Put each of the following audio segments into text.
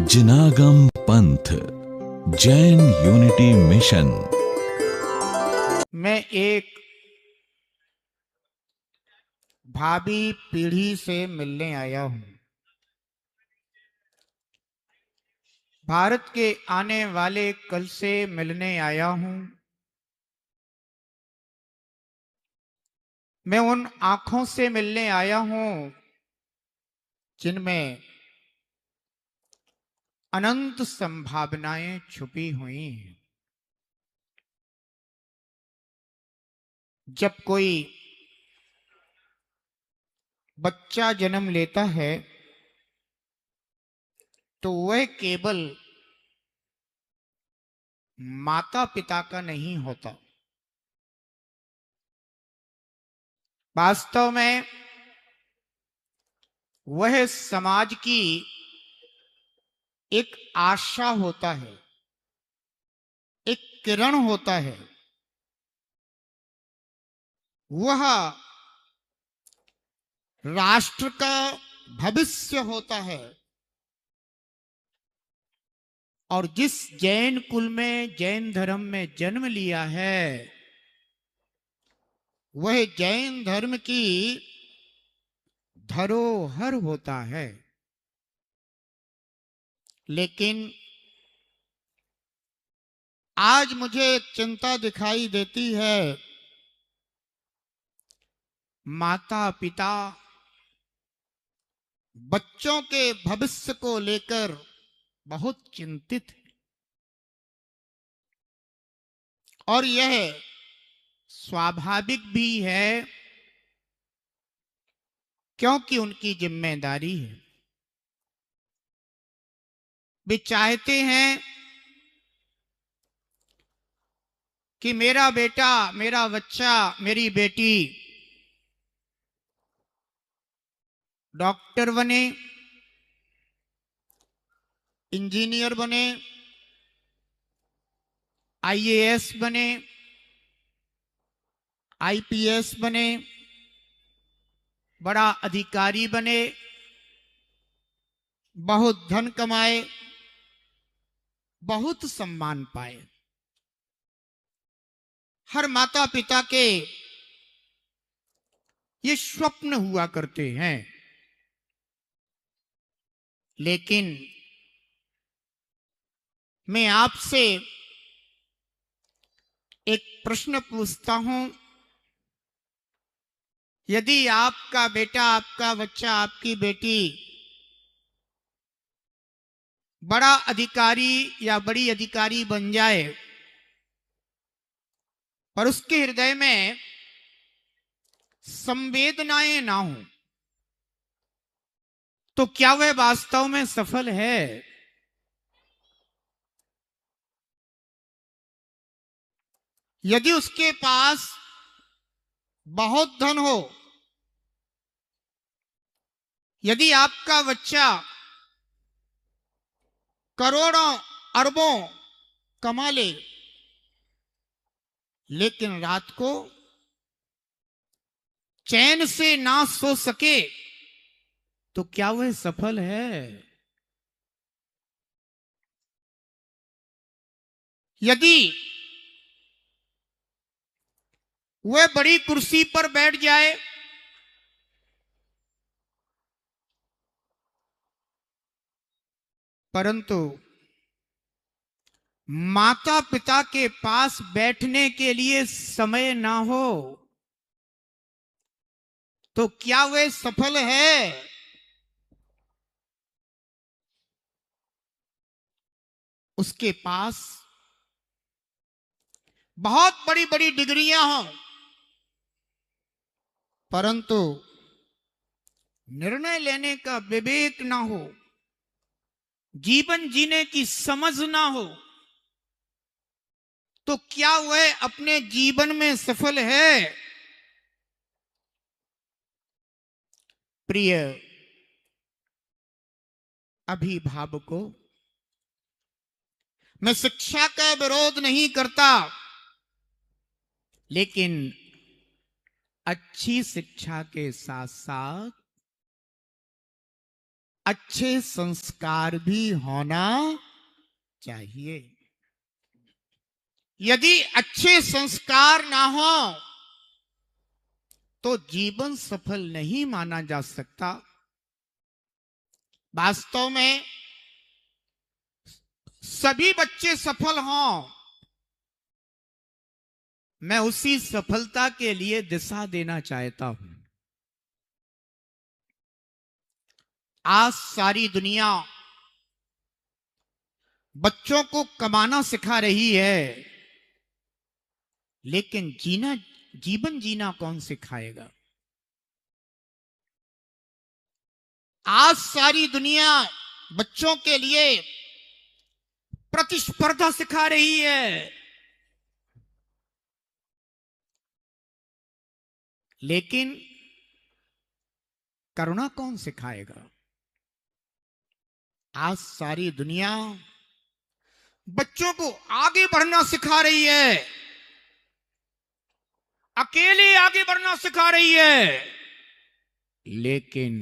जिनागम पंथ, Jain unity mission. मैं एक भावी पीढ़ी से मिलने आया हूं। भारत के आने वाले कल से मिलने आया हूं। मैं उन आंखों से मिलने आया हूं जिनमें अनंत संभावनाएं छुपी हुई हैं। जब कोई बच्चा जन्म लेता है तो वह केवल माता पिता का नहीं होता। वास्तव में वह समाज की एक आशा होता है, एक किरण होता है। वह राष्ट्र का भविष्य होता है। और जिस जैन कुल में, जैन धर्म में जन्म लिया है, वह जैन धर्म की धरोहर होता है। लेकिन आज मुझे एक चिंता दिखाई देती है। माता पिता बच्चों के भविष्य को लेकर बहुत चिंतित है। और यह स्वाभाविक भी है, क्योंकि उनकी जिम्मेदारी है। वे चाहते हैं कि मेरा बेटा, मेरा बच्चा, मेरी बेटी डॉक्टर बने, इंजीनियर बने, आईएएस बने, आईपीएस बने, बड़ा अधिकारी बने, बहुत धन कमाए, बहुत सम्मान पाए। हर माता पिता के ये स्वप्न हुआ करते हैं। लेकिन मैं आपसे एक प्रश्न पूछता हूं। यदि आपका बेटा, आपका बच्चा, आपकी बेटी बड़ा अधिकारी या बड़ी अधिकारी बन जाए, पर उसके हृदय में संवेदनाएं ना हो, तो क्या वह वास्तव में सफल है? यदि उसके पास बहुत धन हो, यदि आपका बच्चा करोड़ों अरबों कमा ले, लेकिन रात को चैन से ना सो सके, तो क्या वह सफल है? यदि वह बड़ी कुर्सी पर बैठ जाए, परंतु माता पिता के पास बैठने के लिए समय ना हो, तो क्या वह सफल है? उसके पास बहुत बड़ी बड़ी डिग्रियां हों, परंतु निर्णय लेने का विवेक ना हो, जीवन जीने की समझ ना हो, तो क्या वह अपने जीवन में सफल है? प्रिय अभिभावकों, मैं शिक्षा का विरोध नहीं करता, लेकिन अच्छी शिक्षा के साथ साथ अच्छे संस्कार भी होना चाहिए। यदि अच्छे संस्कार ना हो तो जीवन सफल नहीं माना जा सकता। वास्तव में सभी बच्चे सफल हों, मैं उसी सफलता के लिए दिशा देना चाहता हूं। आज सारी दुनिया बच्चों को कमाना सिखा रही है, लेकिन जीवन जीना कौन सिखाएगा? आज सारी दुनिया बच्चों के लिए प्रतिस्पर्धा सिखा रही है, लेकिन करुणा कौन सिखाएगा? आज सारी दुनिया बच्चों को आगे बढ़ना सिखा रही है, अकेले आगे बढ़ना सिखा रही है, लेकिन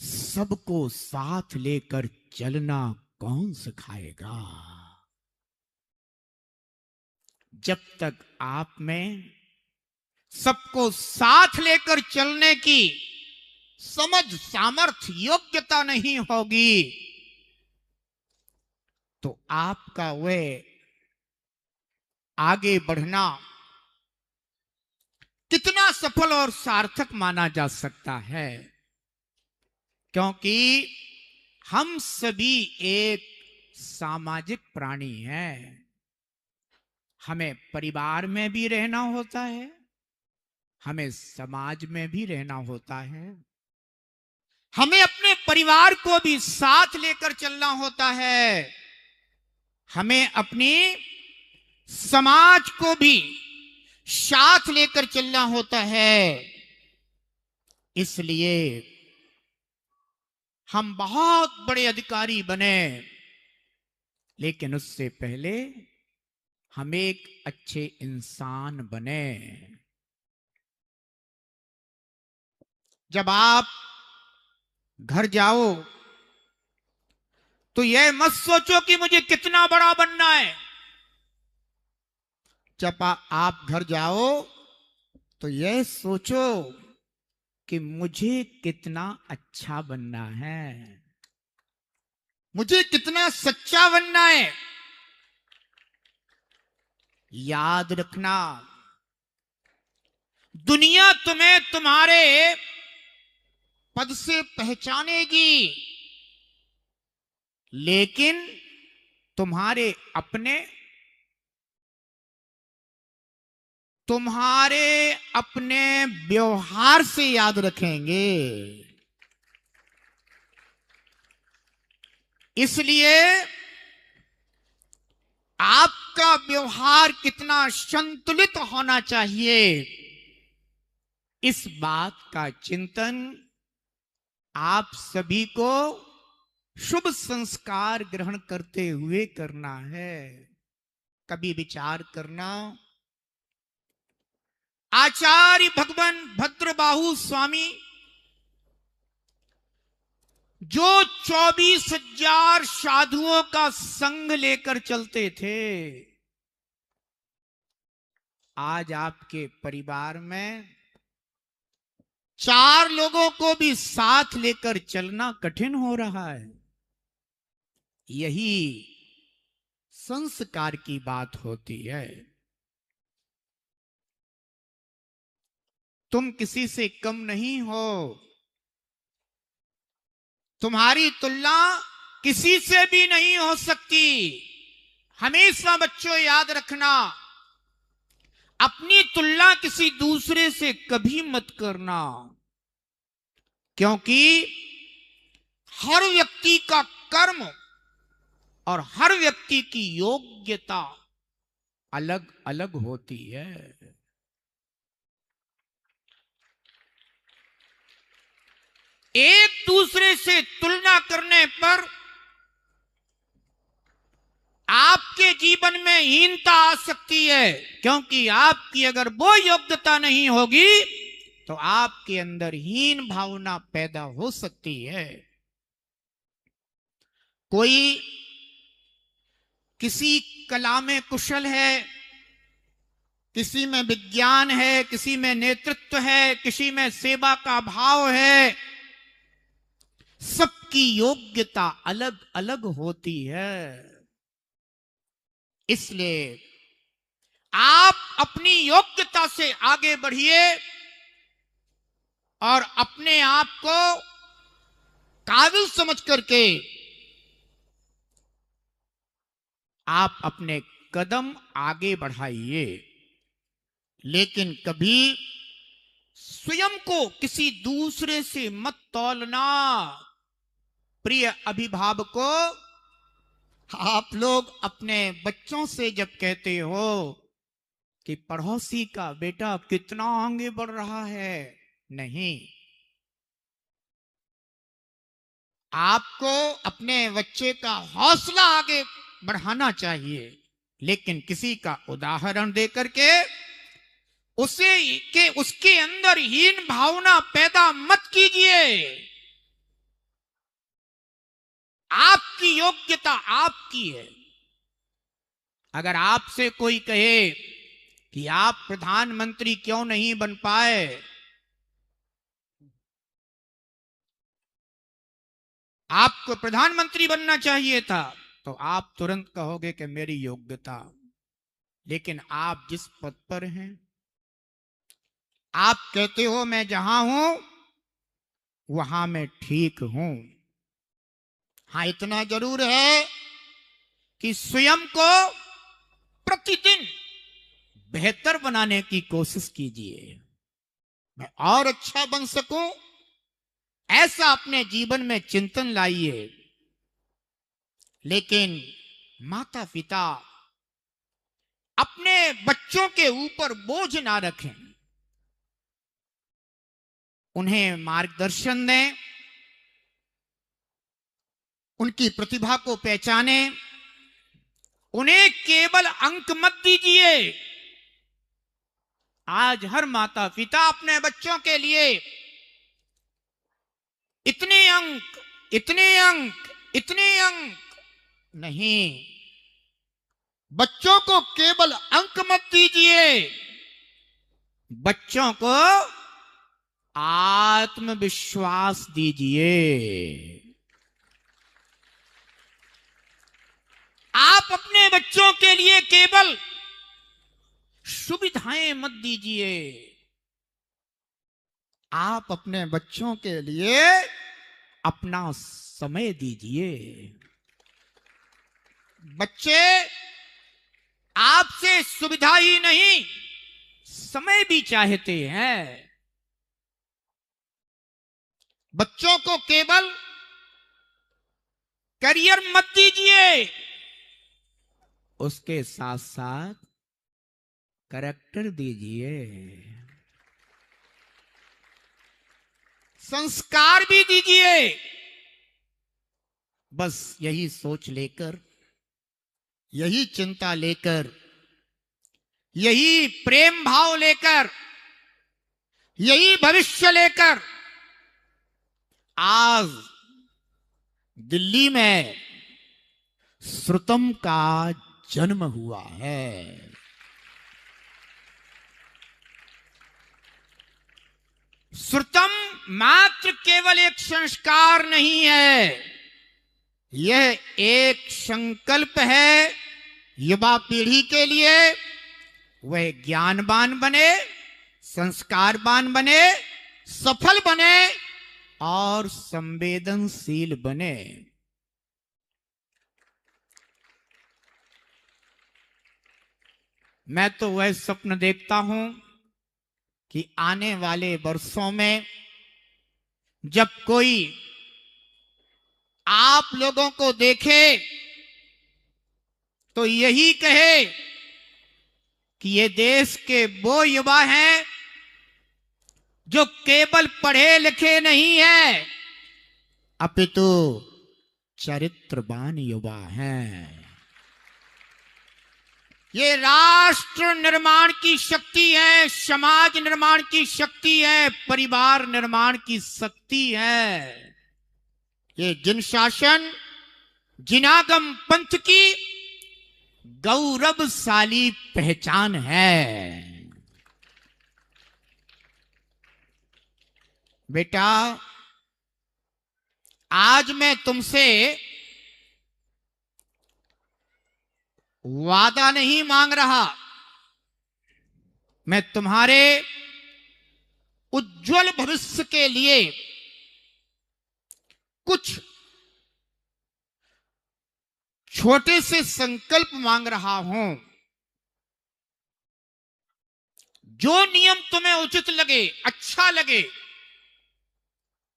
सबको साथ लेकर चलना कौन सिखाएगा? जब तक आप में सबको साथ लेकर चलने की समझ, सामर्थ्य, योग्यता नहीं होगी तो आपका वह आगे बढ़ना कितना सफल और सार्थक माना जा सकता है? क्योंकि हम सभी एक सामाजिक प्राणी हैं। हमें परिवार में भी रहना होता है, हमें समाज में भी रहना होता है, हमें अपने परिवार को भी साथ लेकर चलना होता है, हमें अपनी समाज को भी साथ लेकर चलना होता है। इसलिए हम बहुत बड़े अधिकारी बने, लेकिन उससे पहले हम एक अच्छे इंसान बने। जब आप घर जाओ तो यह मत सोचो कि मुझे कितना बड़ा बनना है। जब आप घर जाओ तो यह सोचो कि मुझे कितना अच्छा बनना है, मुझे कितना सच्चा बनना है। याद रखना, दुनिया तुम्हें तुम्हारे पद से पहचानेगी, लेकिन तुम्हारे अपने व्यवहार से याद रखेंगे। इसलिए आपका व्यवहार कितना संतुलित होना चाहिए, इस बात का चिंतन आप सभी को शुभ संस्कार ग्रहण करते हुए करना है। कभी विचार करना, आचार्य भगवान भद्रबाहु स्वामी जो 24,000 साधुओं का संग लेकर चलते थे, आज आपके परिवार में 4 लोगों को भी साथ लेकर चलना कठिन हो रहा है। यही संस्कार की बात होती है। तुम किसी से कम नहीं हो, तुम्हारी तुलना किसी से भी नहीं हो सकती। हमेशा बच्चों याद रखना, अपनी तुलना किसी दूसरे से कभी मत करना, क्योंकि हर व्यक्ति का कर्म और हर व्यक्ति की योग्यता अलग अलग होती है। एक दूसरे से तुलना करने पर आपके जीवन में हीनता आ सकती है, क्योंकि आपकी अगर वो योग्यता नहीं होगी तो आपके अंदर हीन भावना पैदा हो सकती है। कोई किसी कला में कुशल है, किसी में विज्ञान है, किसी में नेतृत्व है, किसी में सेवा का भाव है। सबकी योग्यता अलग अलग होती है। इसलिए आप अपनी योग्यता से आगे बढ़िए और अपने आप को काबिल समझ करके आप अपने कदम आगे बढ़ाइए। लेकिन कभी स्वयं को किसी दूसरे से मत तौलना। प्रिय अभिभावकों, आप लोग अपने बच्चों से जब कहते हो कि पड़ोसी का बेटा कितना आगे बढ़ रहा है, नहीं, आपको अपने बच्चे का हौसला आगे बढ़ाना चाहिए, लेकिन किसी का उदाहरण देकर के उसके अंदर हीन भावना पैदा मत कीजिए। आपकी योग्यता आपकी है। अगर आपसे कोई कहे कि आप प्रधानमंत्री क्यों नहीं बन पाए, आपको प्रधानमंत्री बनना चाहिए था, तो आप तुरंत कहोगे कि मेरी योग्यता। लेकिन आप जिस पद पर हैं, आप कहते हो मैं जहां हूं वहां मैं ठीक हूं। हां, इतना जरूर है कि स्वयं को प्रतिदिन बेहतर बनाने की कोशिश कीजिए। मैं और अच्छा बन सकूं, ऐसा अपने जीवन में चिंतन लाइए। लेकिन माता पिता अपने बच्चों के ऊपर बोझ ना रखें, उन्हें मार्गदर्शन दें, उनकी प्रतिभा को पहचाने। उन्हें केवल अंक मत दीजिए। आज हर माता पिता अपने बच्चों के लिए इतने अंक, इतने अंक, इतने अंक नहीं, बच्चों को केवल अंक मत दीजिए, बच्चों को आत्मविश्वास दीजिए। आप अपने बच्चों के लिए केवल सुविधाएं मत दीजिए, आप अपने बच्चों के लिए अपना समय दीजिए। बच्चे आपसे सुविधा ही नहीं, समय भी चाहते हैं। बच्चों को केवल करियर मत दीजिए, उसके साथ साथ कैरेक्टर दीजिए, संस्कार भी दीजिए। बस यही सोच लेकर, यही चिंता लेकर, यही प्रेम भाव लेकर, यही भविष्य लेकर आज दिल्ली में श्रुतम का जन्म हुआ है। श्रुतम मात्र केवल एक संस्कार नहीं है, यह एक संकल्प है युवा पीढ़ी के लिए। वह ज्ञानवान बने, संस्कारवान बने, सफल बने और संवेदनशील बने। मैं तो वह स्वप्न देखता हूं कि आने वाले वर्षों में जब कोई आप लोगों को देखे तो यही कहे कि ये देश के वो युवा हैं जो केवल पढ़े लिखे नहीं हैं, अपितु चरित्रवान युवा हैं। ये राष्ट्र निर्माण की शक्ति है, समाज निर्माण की शक्ति है, परिवार निर्माण की शक्ति है। ये जिन शासन जिनागम पंथ की गौरवशाली पहचान है। बेटा, आज मैं तुमसे वादा नहीं मांग रहा, मैं तुम्हारे उज्जवल भविष्य के लिए कुछ छोटे से संकल्प मांग रहा हूं। जो नियम तुम्हें उचित लगे, अच्छा लगे,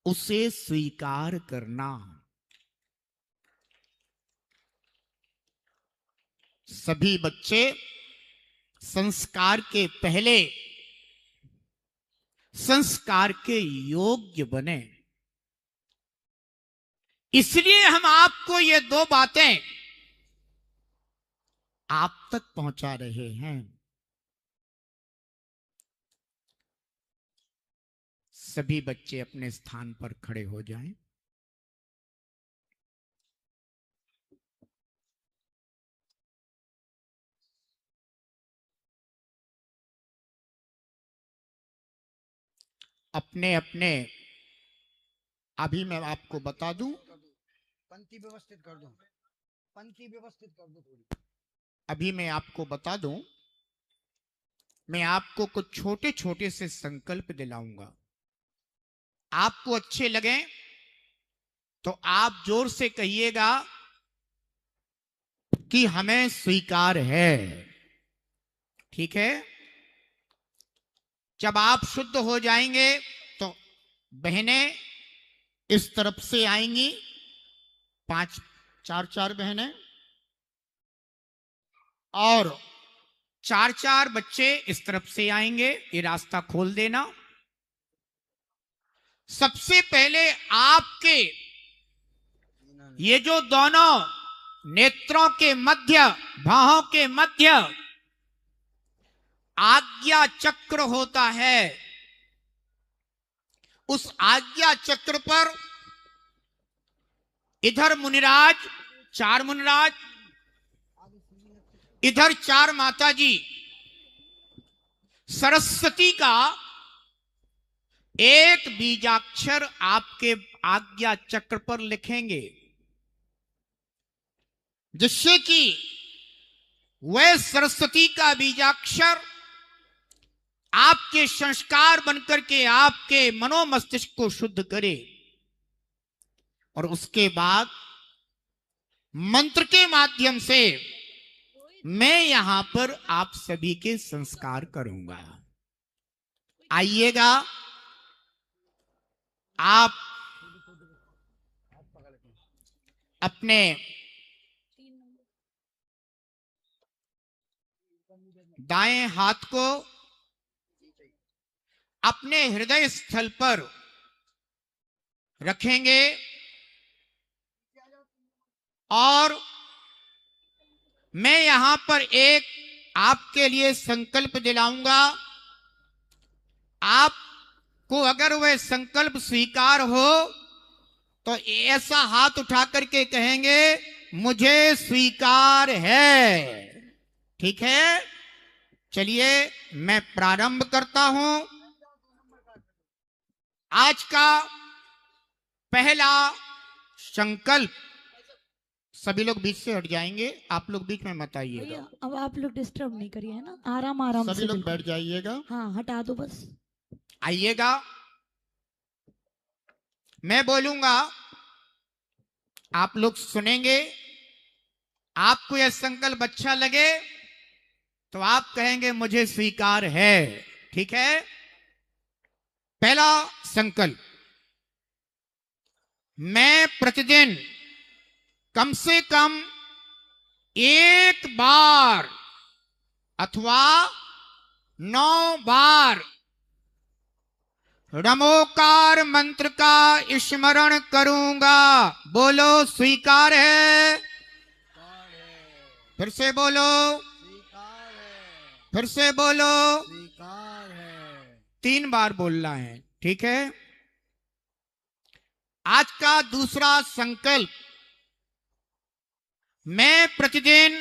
उसे स्वीकार करना। सभी बच्चे संस्कार के पहले संस्कार के योग्य बने। इसलिए हम आपको ये दो बातें आप तक पहुंचा रहे हैं। सभी बच्चे अपने स्थान पर खड़े हो जाएं। अपने अपने, अभी मैं आपको बता दूं, पंक्ति व्यवस्थित कर दो, पंक्ति व्यवस्थित कर दो थोड़ी। अभी मैं आपको बता दूं, मैं आपको कुछ छोटे छोटे से संकल्प दिलाऊंगा। आपको अच्छे लगे तो आप जोर से कहिएगा कि हमें स्वीकार है। ठीक है? जब आप शुद्ध हो जाएंगे तो बहनें इस तरफ से आएंगी, चार बहनें, और चार बच्चे इस तरफ से आएंगे। ये रास्ता खोल देना। सबसे पहले आपके ये जो दोनों नेत्रों के मध्य, बाहों के मध्य आज्ञा चक्र होता है, उस आज्ञा चक्र पर इधर मुनिराज, 4 मुनिराज, इधर 4 माताजी, सरस्वती का एक बीजाक्षर आपके आज्ञा चक्र पर लिखेंगे, जिससे कि वह सरस्वती का बीजाक्षर आपके संस्कार बनकर के आपके मनोमस्तिष्क को शुद्ध करे। और उसके बाद मंत्र के माध्यम से मैं यहां पर आप सभी के संस्कार करूंगा। आइएगा, आप अपने दाएं हाथ को अपने हृदय स्थल पर रखेंगे और मैं यहां पर एक आपके लिए संकल्प दिलाऊंगा। आपको अगर वह संकल्प स्वीकार हो तो ऐसा हाथ उठा करके कहेंगे, मुझे स्वीकार है। ठीक है? चलिए मैं प्रारंभ करता हूं। आज का पहला संकल्प, सभी लोग बीच से हट जाएंगे, आप लोग बीच में मत आइएगा। अब आप लोग डिस्टर्ब नहीं करिए, है ना, आराम आराम से सभी लोग बैठ जाइएगा। हाँ, हटा दो बस। आइएगा, मैं बोलूंगा, आप लोग सुनेंगे। आपको यह संकल्प अच्छा लगे तो आप कहेंगे मुझे स्वीकार है। ठीक है? पहला संकल्प, मैं प्रतिदिन कम से कम 1 बार अथवा 9 बार नमोकार मंत्र का स्मरण करूंगा। बोलो स्वीकार है। फिर से बोलो। फिर से बोलो। स्वीकार है। 3 बार बोलना है, ठीक है। आज का दूसरा संकल्प, मैं प्रतिदिन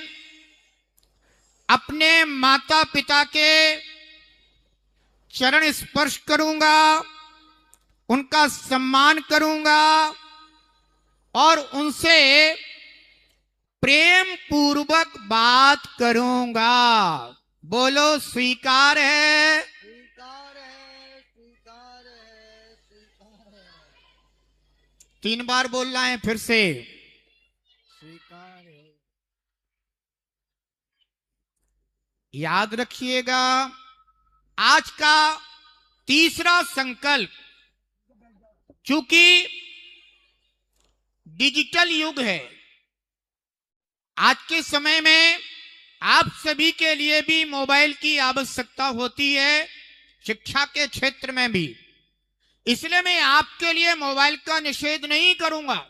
अपने माता पिता के चरण स्पर्श करूंगा, उनका सम्मान करूंगा और उनसे प्रेम पूर्वक बात करूंगा। बोलो स्वीकार है। स्वीकार है। स्वीकार है। स्वीकार है। 3 बार बोलना है फिर से। स्वीकार है। याद रखिएगा, आज का तीसरा संकल्प, चूंकि डिजिटल युग है, आज के समय में आप सभी के लिए भी मोबाइल की आवश्यकता होती है, शिक्षा के क्षेत्र में भी। इसलिए मैं आपके लिए मोबाइल का निषेध नहीं करूंगा,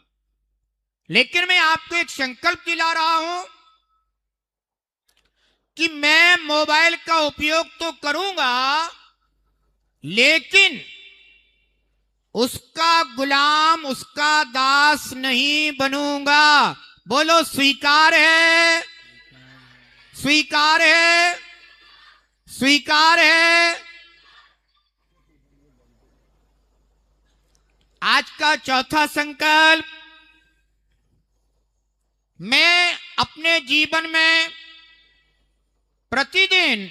लेकिन मैं आपको एक संकल्प दिला रहा हूं कि मैं मोबाइल का उपयोग तो करूंगा, लेकिन उसका गुलाम, उसका दास नहीं बनूंगा। बोलो स्वीकार है। स्वीकार है। स्वीकार है। आज का चौथा संकल्प, मैं अपने जीवन में प्रतिदिन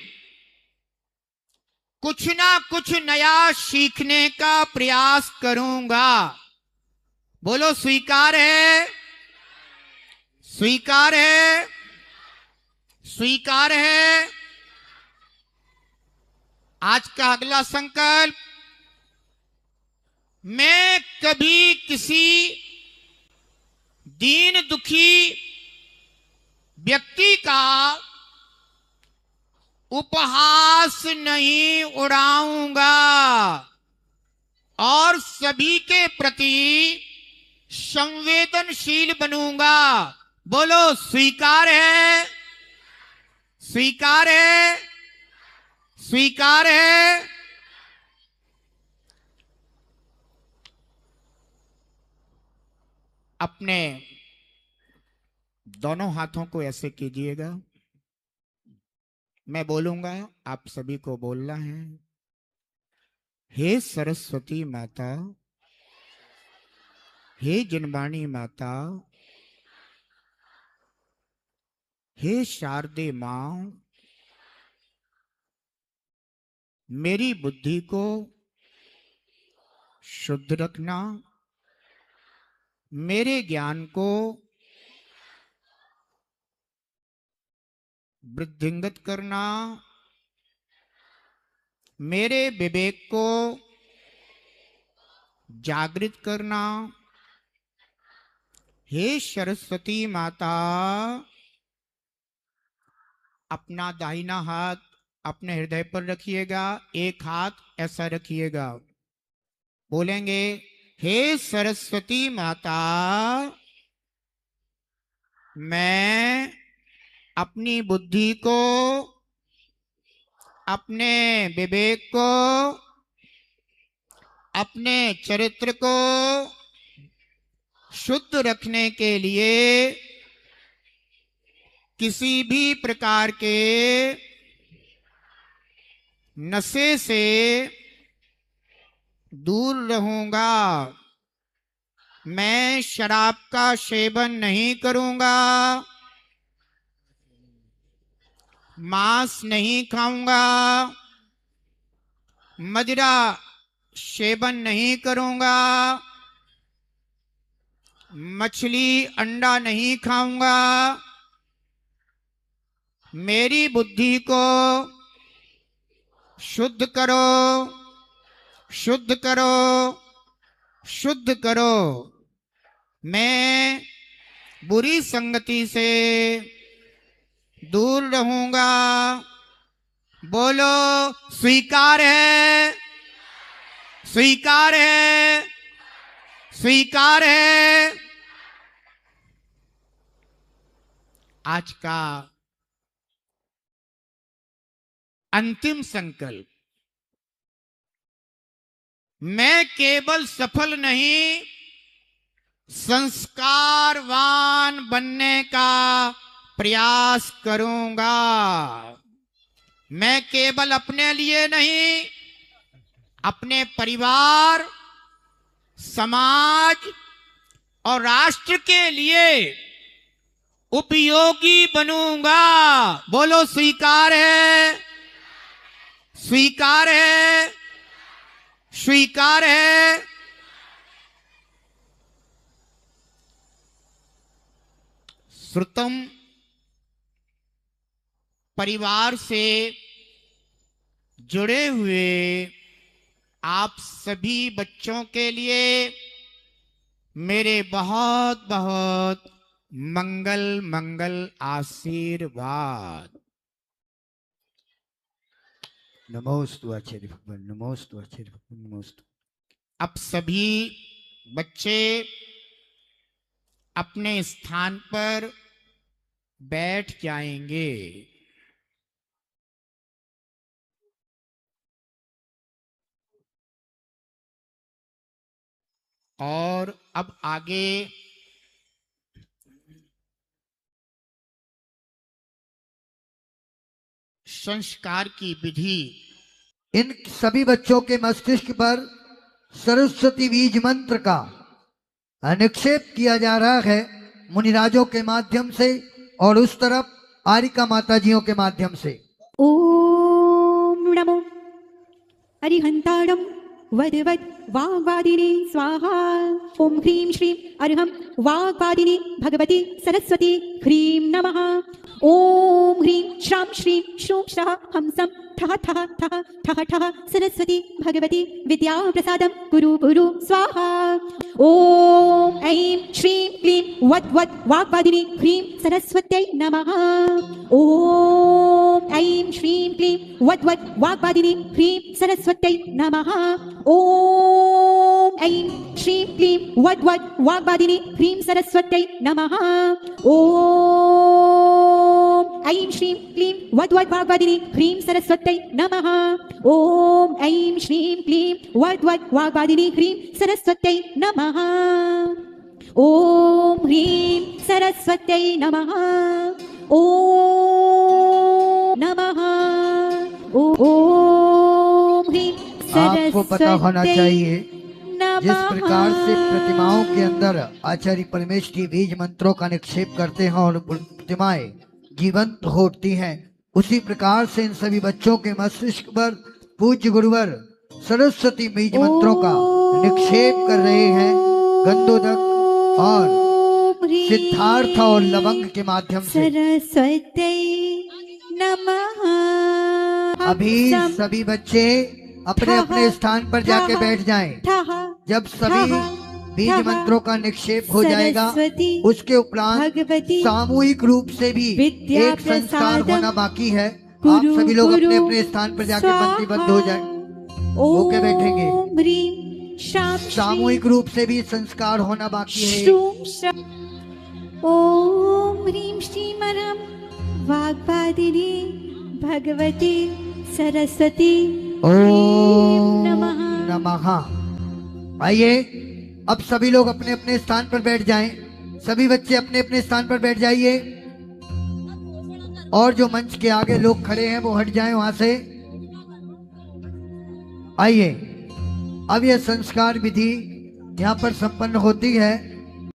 कुछ ना कुछ नया सीखने का प्रयास करूंगा। बोलो स्वीकार है। स्वीकार है। स्वीकार है। आज का अगला संकल्प, मैं कभी किसी दीन दुखी व्यक्ति का उपहास नहीं उड़ाऊंगा और सभी के प्रति संवेदनशील बनूंगा। बोलो स्वीकार है। स्वीकार है। स्वीकार है। अपने दोनों हाथों को ऐसे कीजिएगा, मैं बोलूंगा, आप सभी को बोलना है। हे सरस्वती माता, हे जिनवाणी माता, हे शारदे मां, मेरी बुद्धि को शुद्ध रखना, मेरे ज्ञान को वृद्धिंगत करना, मेरे विवेक को जागृत करना। हे सरस्वती माता, अपना दाहिना हाथ अपने हृदय पर रखिएगा, एक हाथ ऐसा रखिएगा। बोलेंगे, हे सरस्वती माता, मैं अपनी बुद्धि को, अपने विवेक को, अपने चरित्र को शुद्ध रखने के लिए किसी भी प्रकार के नशे से दूर रहूंगा। मैं शराब का सेवन नहीं करूंगा, मांस नहीं खाऊंगा, मदिरा सेवन नहीं करूंगा, मछली अंडा नहीं खाऊंगा। मेरी बुद्धि को शुद्ध करो, शुद्ध करो, शुद्ध करो। मैं बुरी संगति से दूर रहूंगा। बोलो स्वीकार है। स्वीकार है। स्वीकार है। आज का अंतिम संकल्प, मैं केवल सफल नहीं, संस्कारवान बनने का प्रयास करूंगा। मैं केवल अपने लिए नहीं, अपने परिवार, समाज और राष्ट्र के लिए उपयोगी बनूंगा। बोलो स्वीकार है, स्वीकार है, स्वीकार है। श्रुतम परिवार से जुड़े हुए आप सभी बच्चों के लिए मेरे बहुत बहुत मंगल मंगल आशीर्वाद। नमोस्तु आचार्य भगवान, नमोस्तु आचार्य भगवान, नमोस्तु। अब सभी बच्चे अपने स्थान पर बैठ जाएंगे। और अब आगे संस्कार की विधि। इन सभी बच्चों के मस्तिष्क पर सरस्वती बीज मंत्र का निक्षेप किया जा रहा है मुनिराजों के माध्यम से और उस तरफ आरिका माताजियों के माध्यम से। ओम नमो अरिहंताणं वदवद वाग्वादिनी स्वाहा। ओम ह्रीं श्रीं अर्हं वाग्वादिनी भगवती सरस्वती ह्रीं नमः। ओम ह्रीं श्रां श्रीं श्रूं श्रः हंसं ठः ठः ठः ठः ठः सरस्वती भगवती विद्या प्रसादं कुरु कुरु स्वाहा। ओम ऐं श्रीं क्लीं वद वद वाग्वादिनी ह्रीं सरस्वत्यै नमः। ओम ऐं श्रीं क्लीं वद वद वाग्वादिनी ह्रीं सरस्वत्यै नमः। ओम ऐं श्रीं क्लीं वद वद वाग्वादिनी ह्रीं सरस्वत्यै नमः। ओम ऐं श्रीं क्लीं वद वद वाग्वादिनी ह्रीं सरस्वत्यै नमः। ओम ऐं श्रीं क्लीं वद वद वाग्वादिनी ह्रीं सरस्वत्यै नमः। ओम ह्रीं सरस्वत्यै नमः। ओम नमः। ओम ह्रीं आपको पता होना सरस्वत्यै चाहिए नमः। जिस प्रकार से प्रतिमाओं के अंदर आचार्य परमेश की बीज मंत्रों का निक्षेप करते हैं और प्रतिमाएं जीवंत होती हैं, उसी प्रकार से इन सभी बच्चों के मस्तिष्क पर पूज्य गुरुवर सरस्वती बीज मंत्रों का निक्षेप कर रहे हैं गंधोदक और सिद्धार्थ और लवंग के माध्यम से। सरस्वती नमः। अभी सभी बच्चे अपने अपने स्थान पर जाके बैठ जाएं। जब सभी बीज मंत्रों का निक्षेप हो जाएगा, उसके उपरांत सामूहिक रूप से भी एक संस्कार होना बाकी है। आप सभी लोग अपने अपने स्थान पर जाके पंक्तिबद्ध हो जाएं, होके बैठेंगे। सामूहिक रूप से भी संस्कार होना बाकी है। ओम ह्रीं श्रीं अर्हं वाग्वादिनी भगवती सरस्वती ओम नमः। नमः। आइए अब सभी लोग अपने अपने स्थान पर बैठ जाएं। सभी बच्चे अपने अपने स्थान पर बैठ जाइए और जो मंच के आगे लोग खड़े हैं वो हट जाएं वहां से। आइए अब यह संस्कार विधि यहाँ पर संपन्न होती है।